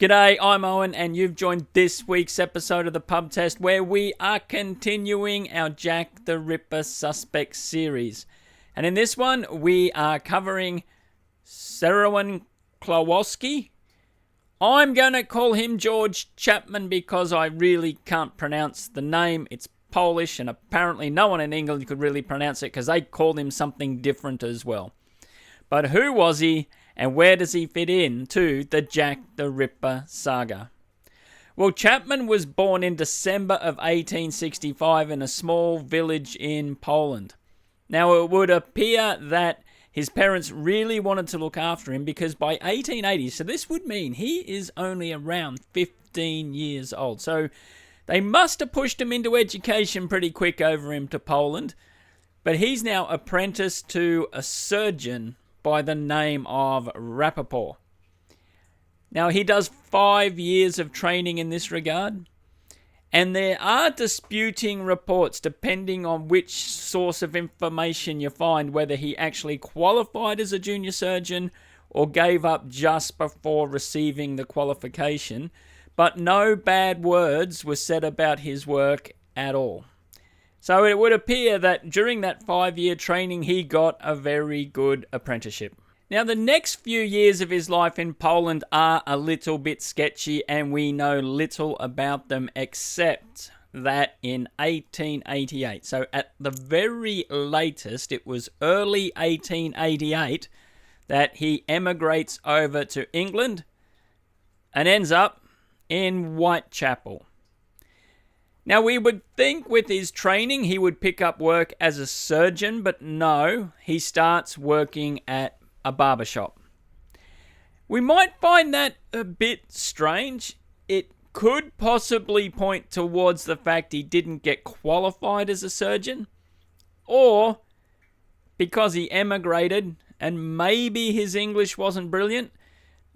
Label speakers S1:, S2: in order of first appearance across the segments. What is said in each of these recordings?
S1: G'day, I'm Owen, and you've joined this week's episode of the Pub Test, where we are continuing our Jack the Ripper Suspect series. And in this one, we are covering Owen Klawowski. I'm going to call him George Chapman because I really can't pronounce the name. It's Polish, and apparently no one in England could really pronounce it because they called him something different as well. But who was he? And where does he fit in to the Jack the Ripper saga? Well, Chapman was born in December of 1865 in a small village in Poland. Now, it would appear that his parents really wanted to look after him because by 1880, so this would mean he is only around 15 years old. So they must have pushed him into education pretty quick over him to Poland. But he's now apprenticed to a surgeon by the name of Rappaport. Now, he does 5 years of training in this regard, and there are disputing reports depending on which source of information you find, whether he actually qualified as a junior surgeon or gave up just before receiving the qualification, but no bad words were said about his work at all. So it would appear that during that 5-year training, he got a very good apprenticeship. Now, the next few years of his life in Poland are a little bit sketchy, and we know little about them except that in 1888, so at the very latest, it was early 1888, that he emigrates over to England and ends up in Whitechapel. Now, we would think with his training he would pick up work as a surgeon, but no, he starts working at a barbershop. We might find that a bit strange. It could possibly point towards the fact he didn't get qualified as a surgeon, or because he emigrated and maybe his English wasn't brilliant,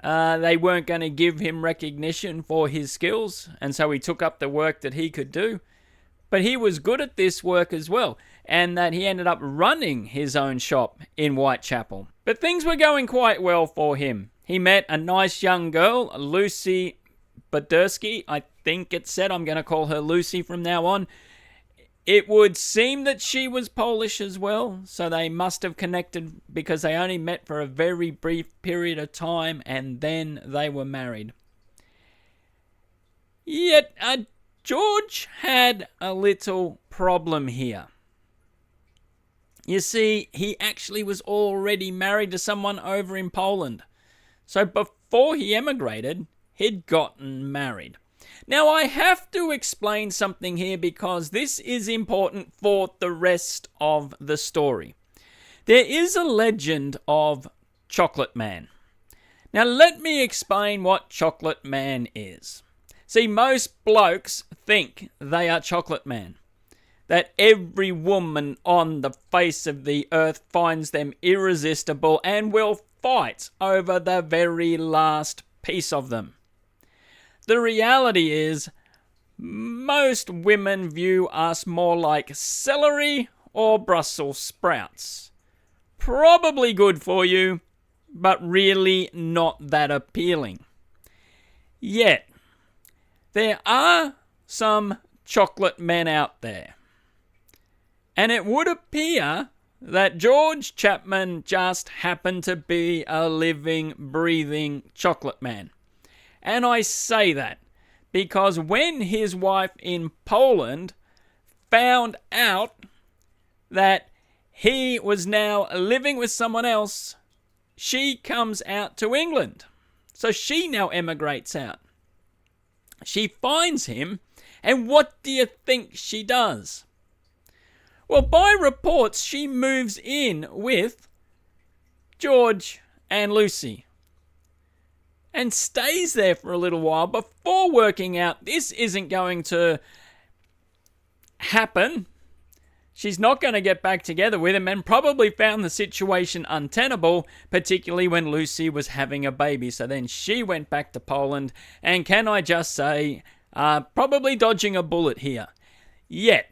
S1: they weren't going to give him recognition for his skills, and so he took up the work that he could do. But he was good at this work as well, and that he ended up running his own shop in Whitechapel. But things were going quite well for him. He met a nice young girl, Lucy Badursky. I think it said, I'm going to call her Lucy from now on. It would seem that she was Polish as well, so they must have connected because they only met for a very brief period of time and then they were married. Yet, George had a little problem here. You see, he actually was already married to someone over in Poland. So before he emigrated, he'd gotten married. Now, I have to explain something here because this is important for the rest of the story. There is a legend of Chocolate Man. Now, let me explain what Chocolate Man is. See, most blokes think they are Chocolate Man, that every woman on the face of the earth finds them irresistible and will fight over the very last piece of them. The reality is, most women view us more like celery or Brussels sprouts. Probably good for you, but really not that appealing. Yet, there are some chocolate men out there. And it would appear that George Chapman just happened to be a living, breathing chocolate man. And I say that because when his wife in Poland found out that he was now living with someone else, she comes out to England. So she now emigrates out. She finds him, and what do you think she does? Well, by reports, she moves in with George and Lucy and stays there for a little while before working out this isn't going to happen. She's not going to get back together with him, and probably found the situation untenable, particularly when Lucy was having a baby. So then she went back to Poland, and can I just say, probably dodging a bullet here. Yet,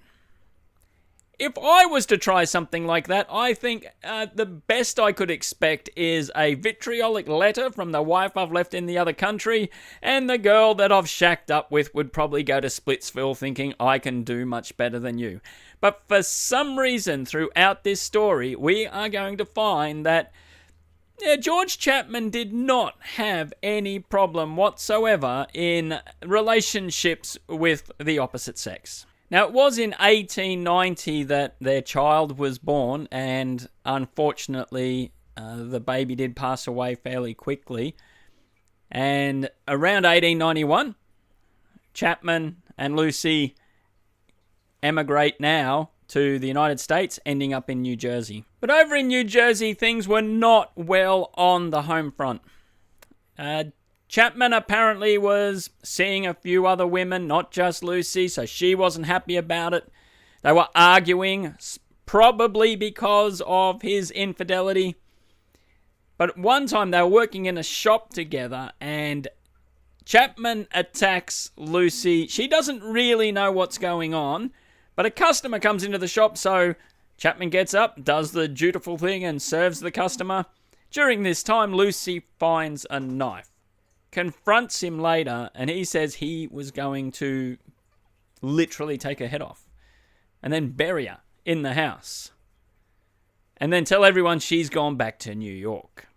S1: if I was to try something like that, I think the best I could expect is a vitriolic letter from the wife I've left in the other country, and the girl that I've shacked up with would probably go to Splitsville thinking I can do much better than you. But for some reason throughout this story, we are going to find that George Chapman did not have any problem whatsoever in relationships with the opposite sex. Now, it was in 1890 that their child was born, and unfortunately, the baby did pass away fairly quickly. And around 1891, Chapman and Lucy emigrate now to the United States, ending up in New Jersey. But over in New Jersey, things were not well on the home front. Chapman apparently was seeing a few other women, not just Lucy, so she wasn't happy about it. They were arguing, probably because of his infidelity. But at one time, they were working in a shop together, and Chapman attacks Lucy. She doesn't really know what's going on, but a customer comes into the shop, so Chapman gets up, does the dutiful thing, and serves the customer. During this time, Lucy finds a knife, confronts him later, and he says he was going to literally take her head off and then bury her in the house, and then tell everyone she's gone back to New York.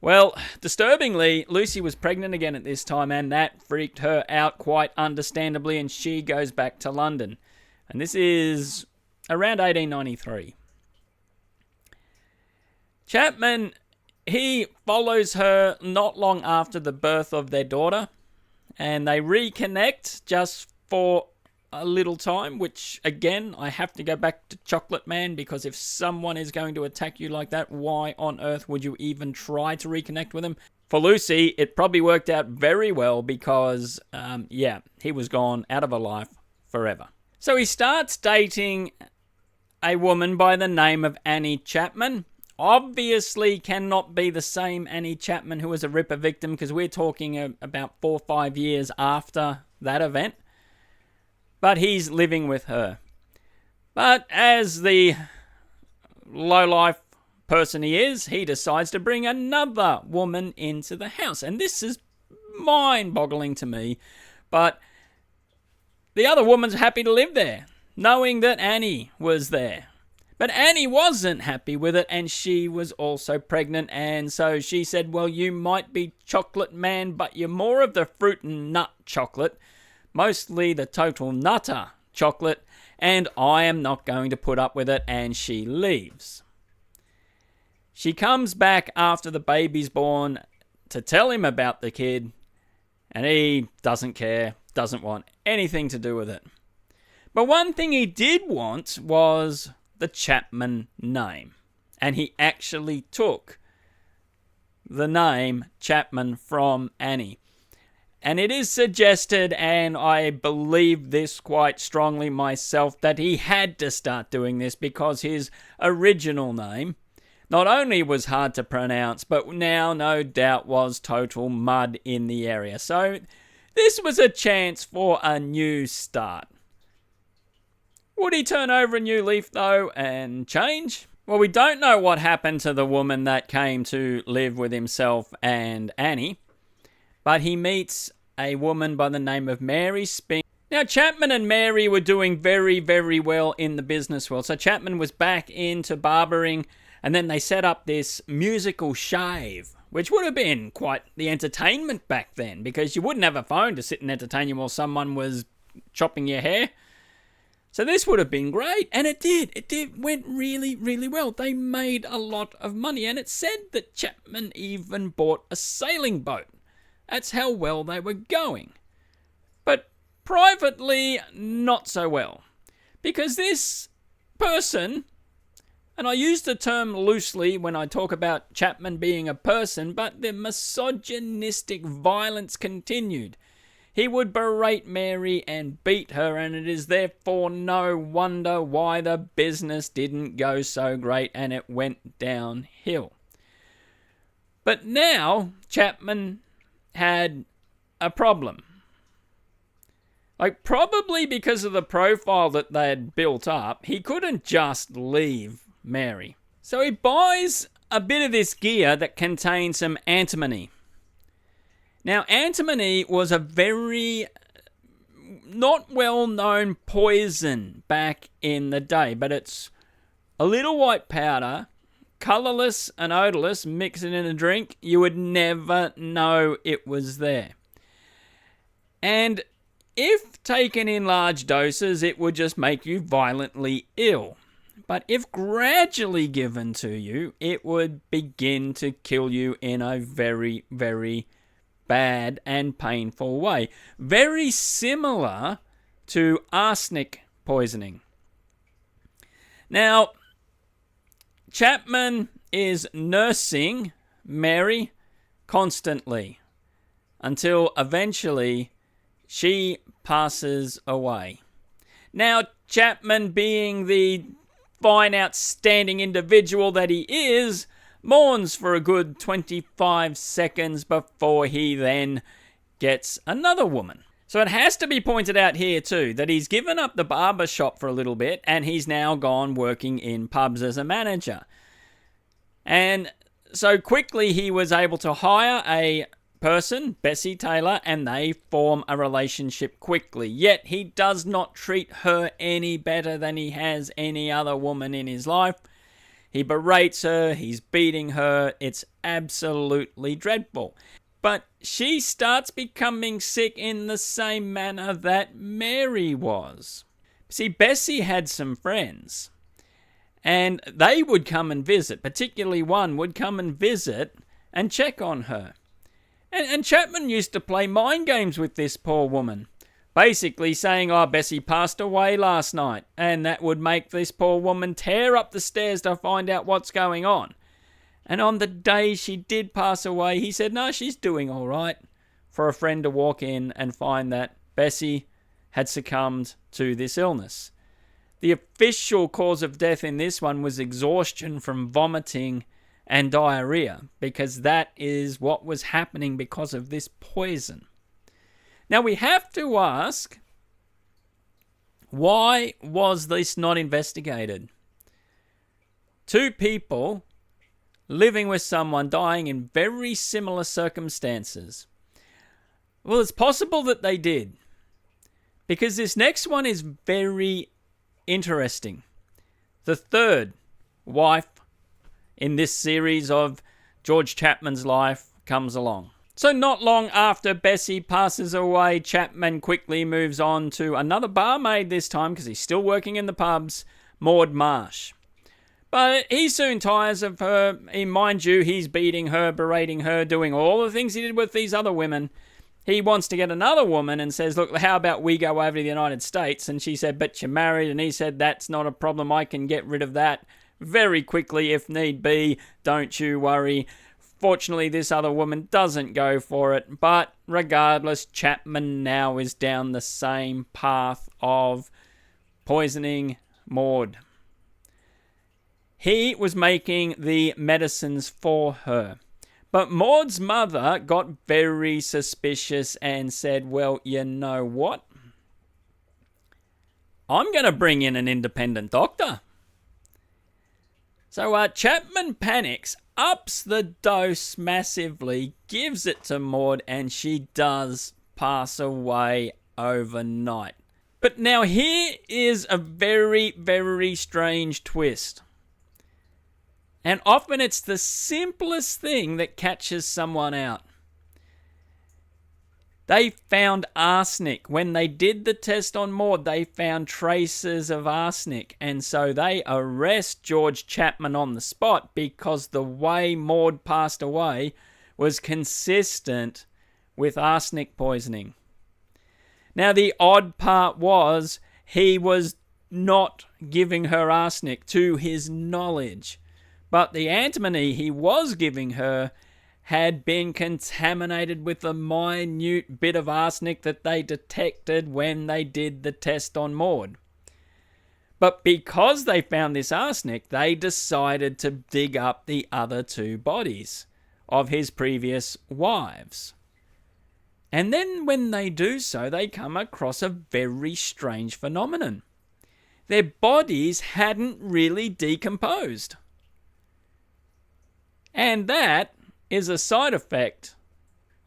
S1: Well, disturbingly, Lucy was pregnant again at this time, and that freaked her out quite understandably, and she goes back to London. And this is around 1893. Chapman, he follows her not long after the birth of their daughter, and they reconnect just for a little time, which, again, I have to go back to Chocolate Man, because if someone is going to attack you like that, why on earth would you even try to reconnect with him? For Lucy, it probably worked out very well because, he was gone out of her life forever. So he starts dating a woman by the name of Annie Chapman. Obviously cannot be the same Annie Chapman who was a Ripper victim, because we're talking about 4 or 5 years after that event. But he's living with her. But as the lowlife person he is, he decides to bring another woman into the house. And this is mind-boggling to me. But the other woman's happy to live there, knowing that Annie was there. But Annie wasn't happy with it, and she was also pregnant, and so she said, well, you might be Chocolate Man, but you're more of the fruit and nut chocolate, mostly the total nutter chocolate, and I am not going to put up with it, and she leaves. She comes back after the baby's born to tell him about the kid, and he doesn't care, doesn't want anything to do with it. But one thing he did want was the Chapman name, and he actually took the name Chapman from Annie. And it is suggested, and I believe this quite strongly myself, that he had to start doing this because his original name not only was hard to pronounce, but now no doubt was total mud in the area. So this was a chance for a new start. Would he turn over a new leaf, though, and change? Well, we don't know what happened to the woman that came to live with himself and Annie, but he meets a woman by the name of Mary Spink. Now, Chapman and Mary were doing very, very well in the business world. So Chapman was back into barbering, and then they set up this musical shave, which would have been quite the entertainment back then, because you wouldn't have a phone to sit and entertain you while someone was chopping your hair. So this would have been great, and it did. Went really, really well. They made a lot of money, and it said that Chapman even bought a sailing boat. That's how well they were going. But privately, not so well. Because this person, and I use the term loosely when I talk about Chapman being a person, but the misogynistic violence continued. He would berate Mary and beat her, and it is therefore no wonder why the business didn't go so great and it went downhill. But now Chapman had a problem. Like, probably because of the profile that they had built up, he couldn't just leave Mary. So he buys a bit of this gear that contains some antimony. Now, antimony was a very not well-known poison back in the day, but it's a little white powder, colourless and odourless, mix it in a drink. You would never know it was there. And if taken in large doses, it would just make you violently ill. But if gradually given to you, it would begin to kill you in a very, very bad and painful way. Very similar to arsenic poisoning. Now, Chapman is nursing Mary constantly until eventually she passes away. Now, Chapman, being the fine, outstanding individual that he is, mourns for a good 25 seconds before he then gets another woman. So it has to be pointed out here too that he's given up the barber shop for a little bit and he's now gone working in pubs as a manager. And so quickly he was able to hire a person, Bessie Taylor, and they form a relationship quickly. Yet he does not treat her any better than he has any other woman in his life. He berates her, he's beating her, it's absolutely dreadful. But she starts becoming sick in the same manner that Mary was. See, Bessie had some friends, and they would come and visit, particularly one would come and visit and check on her. And Chapman used to play mind games with this poor woman, basically saying, oh, Bessie passed away last night, and that would make this poor woman tear up the stairs to find out what's going on. And on the day she did pass away, he said, no, she's doing all right, for a friend to walk in and find that Bessie had succumbed to this illness. The official cause of death in this one was exhaustion from vomiting and diarrhea, because that is what was happening because of this poison. Now we have to ask, why was this not investigated? Two people living with someone dying in very similar circumstances. Well, it's possible that they did, because this next one is very interesting. The third wife in this series of George Chapman's life comes along. So not long after Bessie passes away, Chapman quickly moves on to another barmaid this time, because he's still working in the pubs, Maud Marsh. But he soon tires of her. Mind you, he's beating her, berating her, doing all the things he did with these other women. He wants to get another woman and says, look, how about we go over to the United States? And she said, but you're married. And he said, that's not a problem. I can get rid of that very quickly if need be. Don't you worry. Fortunately, this other woman doesn't go for it. But regardless, Chapman now is down the same path of poisoning Maud. He was making the medicines for her. But Maud's mother got very suspicious and said, well, you know what? I'm going to bring in an independent doctor. So Chapman panics, ups the dose massively, gives it to Maud, and she does pass away overnight. But now here is a very, very strange twist. And often it's the simplest thing that catches someone out. They found arsenic. When they did the test on Maud, they found traces of arsenic. And so they arrest George Chapman on the spot because the way Maud passed away was consistent with arsenic poisoning. Now, the odd part was he was not giving her arsenic to his knowledge. But the antimony he was giving her had been contaminated with a minute bit of arsenic that they detected when they did the test on Maud. But because they found this arsenic, they decided to dig up the other two bodies of his previous wives. And then when they do so, they come across a very strange phenomenon. Their bodies hadn't really decomposed. And that is a side effect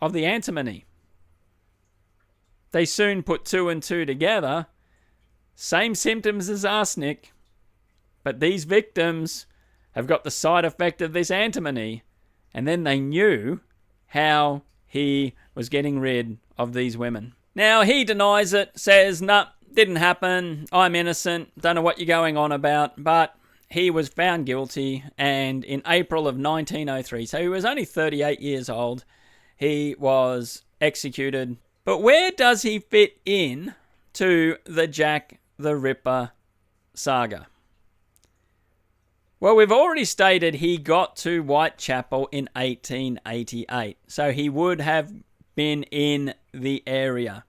S1: of the antimony. They soon put 2 and 2 together. Same symptoms as arsenic, but these victims have got the side effect of this antimony. And then they knew how he was getting rid of these women. Now, he denies it, says, nah, didn't happen, I'm innocent, don't know what you're going on about, but he was found guilty, and in April of 1903, so he was only 38 years old, he was executed. But where does he fit in to the Jack the Ripper saga? Well, we've already stated he got to Whitechapel in 1888, so he would have been in the area.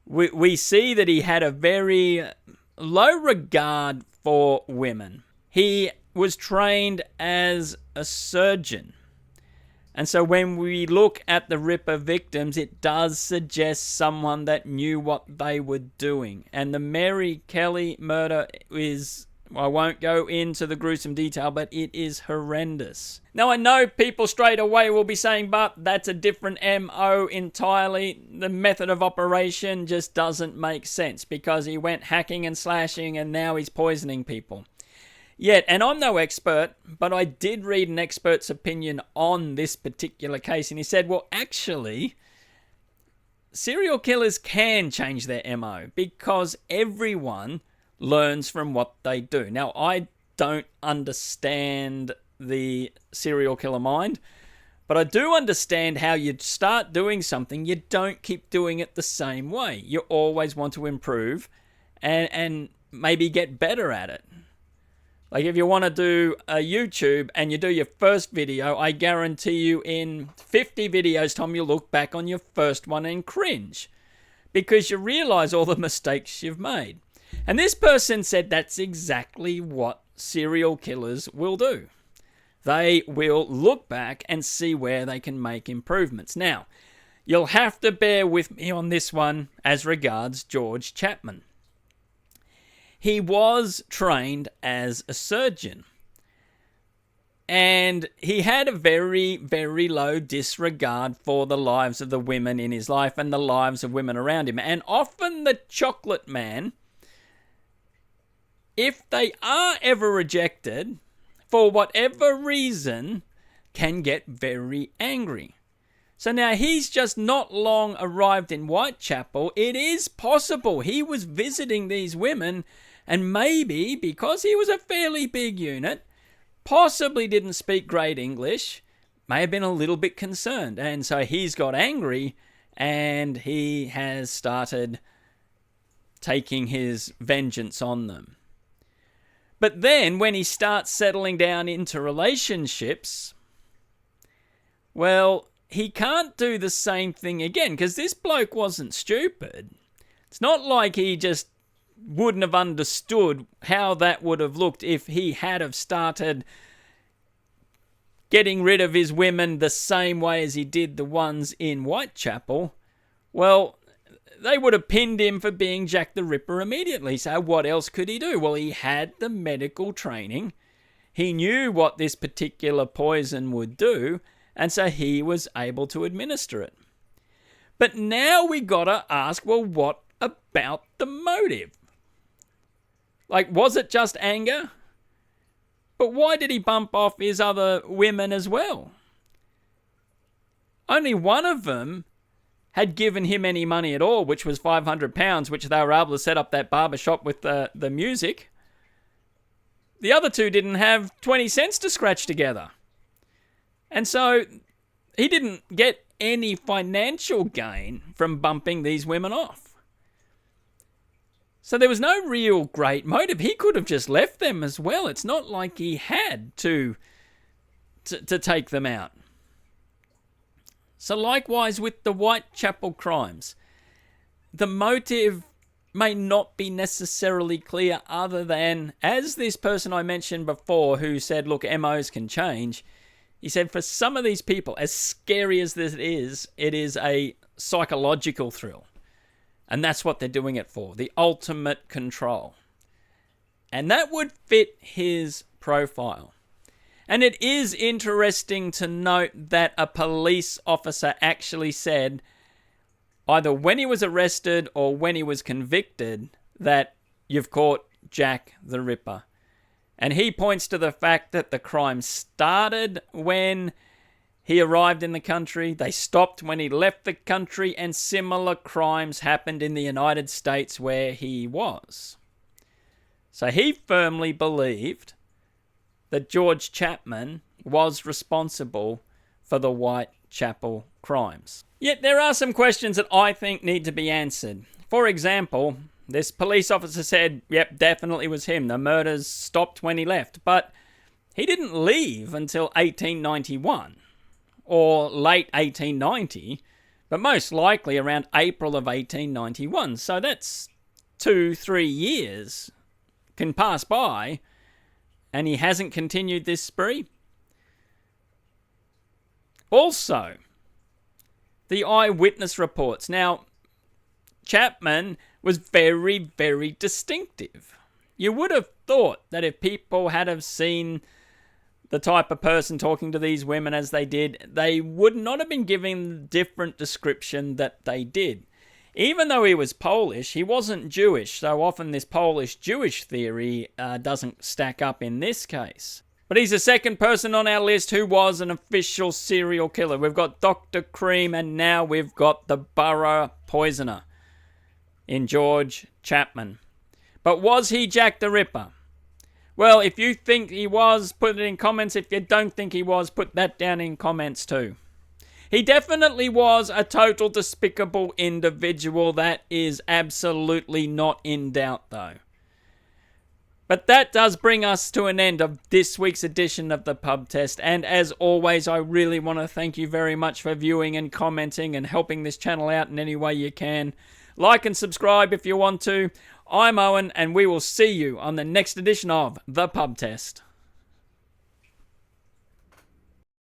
S1: We see that he had a very low regard for women. He was trained as a surgeon. And so when we look at the Ripper victims, it does suggest someone that knew what they were doing. And the Mary Kelly murder is, I won't go into the gruesome detail, but it is horrendous. Now, I know people straight away will be saying, but that's a different MO entirely. The method of operation just doesn't make sense because he went hacking and slashing and now he's poisoning people. Yet, and I'm no expert, but I did read an expert's opinion on this particular case, and he said, well, actually, serial killers can change their MO because everyone learns from what they do. Now, I don't understand the serial killer mind, but I do understand how you start doing something, you don't keep doing it the same way. You always want to improve and maybe get better at it. Like if you want to do a YouTube and you do your first video, I guarantee you in 50 videos time you'll look back on your first one and cringe because you realize all the mistakes you've made. And this person said that's exactly what serial killers will do. They will look back and see where they can make improvements. Now, you'll have to bear with me on this one as regards George Chapman. He was trained as a surgeon. And he had a very, very low disregard for the lives of the women in his life and the lives of women around him. And often the chocolate man, if they are ever rejected, for whatever reason, can get very angry. So now he's just not long arrived in Whitechapel. It is possible he was visiting these women and maybe because he was a fairly big unit, possibly didn't speak great English, may have been a little bit concerned. And so he's got angry and he has started taking his vengeance on them. But then when he starts settling down into relationships, well, he can't do the same thing again because this bloke wasn't stupid. It's not like he just wouldn't have understood how that would have looked if he had have started getting rid of his women the same way as he did the ones in Whitechapel. Well, they would have pinned him for being Jack the Ripper immediately. So what else could he do? Well, he had the medical training. He knew what this particular poison would do, and so he was able to administer it. But now we gotta ask, well, what about the motive? Like, was it just anger? But why did he bump off his other women as well? Only one of them had given him any money at all, which was £500, which they were able to set up that barber shop with the music. The other two didn't have 20 cents to scratch together. And so he didn't get any financial gain from bumping these women off. So there was no real great motive. He could have just left them as well. It's not like he had to take them out. So likewise with the Whitechapel crimes, the motive may not be necessarily clear other than, as this person I mentioned before who said, look, MOs can change, He said, for some of these people, as scary as this is, it is a psychological thrill. And that's what they're doing it for, the ultimate control. And that would fit his profile. And it is interesting to note that a police officer actually said, either when he was arrested or when he was convicted, that you've caught Jack the Ripper. And he points to the fact that the crime started when he arrived in the country, they stopped when he left the country, and similar crimes happened in the United States where he was. So he firmly believed that George Chapman was responsible for the Whitechapel crimes. Yet there are some questions that I think need to be answered. For example, this police officer said, yep, definitely was him. The murders stopped when he left. But he didn't leave until 1891 or late 1890, but most likely around April of 1891. So that's 2-3 years can pass by and he hasn't continued this spree. Also, the eyewitness reports. Now, Chapman was very, very distinctive. You would have thought that if people had have seen the type of person talking to these women as they did, they would not have been given the different description that they did. Even though he was Polish, he wasn't Jewish, so often this Polish-Jewish theory doesn't stack up in this case. But he's the second person on our list who was an official serial killer. We've got Dr. Cream, and now we've got the borough poisoner in George Chapman. But was he Jack the Ripper? Well, if you think he was, put it in comments. If you don't think he was, put that down in comments too. He definitely was a total despicable individual. That is absolutely not in doubt, though. But that does bring us to an end of this week's edition of the Pub Test. And as always, I really want to thank you very much for viewing and commenting and helping this channel out in any way you can. Like and subscribe if you want to. I'm Owen, and we will see you on the next edition of the Pub Test.